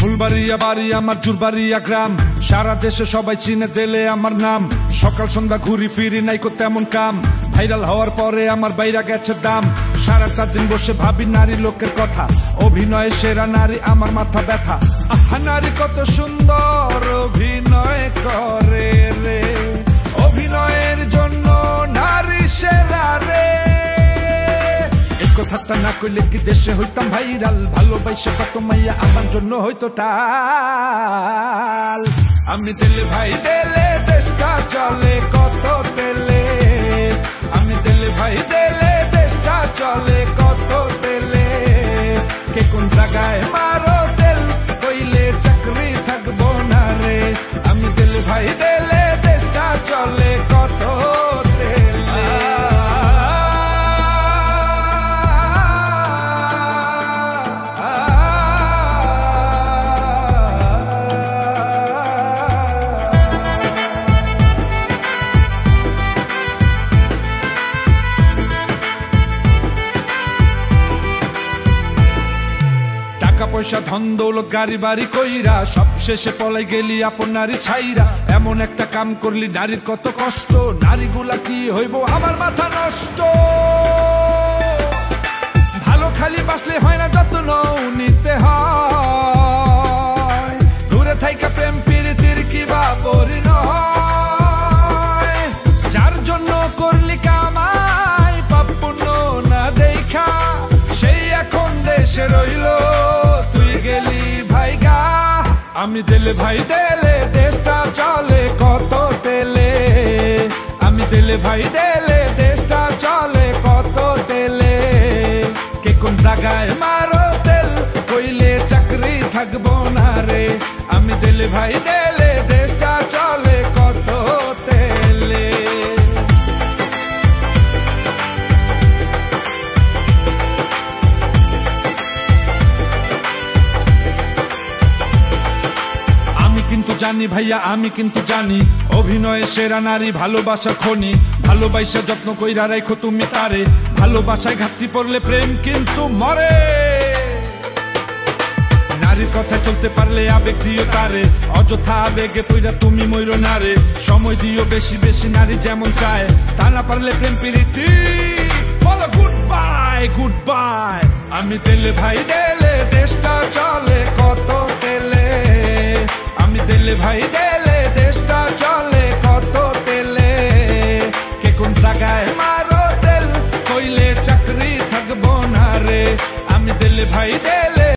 ফুলবাড়িয়া বাড়ি আমার, জুরবাড়িয়া গ্রাম, সারা দেশে সবাই চিনে দিলে আমার নাম। সকাল সন্ধ্যা ঘুরি ফিরি নাইকো তেমন কাম, ভাইরাল হওয়ার পরে আমার বাইরা গেছে দাম। সারাটা দিন বসে ভাবি নারী লোকের কথা, অভিনয়ে সেরা নারী আমার মাথা ব্যথা। আহা নারী কত সুন্দর অভিনয় করে রে, অভিনয়ের জন্য নারী সেরা রে। এই কথাটা না কইলে কি দেশে হইতাম ভাইরাল, ভালোবাসে কত মাইয়া আমার জন্য হইতো টাল। আমি দিলে ভাই দিলে দেশটা চলে কত তেলে, আমি দিলে ভাই দিলে দেশটা চলে কত তেলে। কে কোন জায়গায় মারো তেল কইলে চাকরি থাকবো না রে, আমি দিলে ভাই দিলে দেশটা চলে কত তেলে। টাকা পয়সা ধন দৌলত গাড়ি বাড়ি কইরা সব শেষে পলাই গেলি আপন নারী ছাইরা। এমন একটা কাম করলি নারীর কত কষ্ট, নারীগুলা কি হইব আমার মাথা নষ্ট। ভালো খালি বাসলে হয় না, যত্ন নিতে হয়। দূরে থাইকা প্রেম প্রীতির কি বা পরিণয়, যার জন্য করলি কামাই পাপ পুণ্য না দেখা, সেই এখন দেশে রইল ভাইগা। আমি দিলে ভাই দিলে দেশটা চলে কত তেলে, আমি দিলে ভাই দিলে দেশটা চলে কত তেলে। কে কোন জায়গায় মারো তেল কইলে চাকরি থাকবো না রে, আমি দিলে ভাই দিলে দেশটা চলে কত তেলে। কিন্তু জানি ভাইয়া আমি কিন্তু জানি, অভিনয়ে সেরা নারী ভালোবাসা খনি। ভালোবাসা যত্ন কইরা রাখো তুমি তারে, ভালোবাসায় ঘাটতি পড়লে প্রেম কিন্তু মরে। নারীর কথা চলতে পারলে আবেগ দিও তারে, অযথা আবেগে পইরা তুমি মইরো না রে। সময় দিও বেশি বেশি নারী যেমন চায়, তা না পারলে প্রেম প্রীতি বলো গুড বাই গুড বাই। আমি দিলে ভাই দিলে দেশটা চলে কত তেলে, আমি দিলে ভাই দিলে দেশটা চলে কত তেলে। কে কোন জায়গায় মারো তেল কইলে চাকরি থাকবো না রে, আমি দিলে ভাই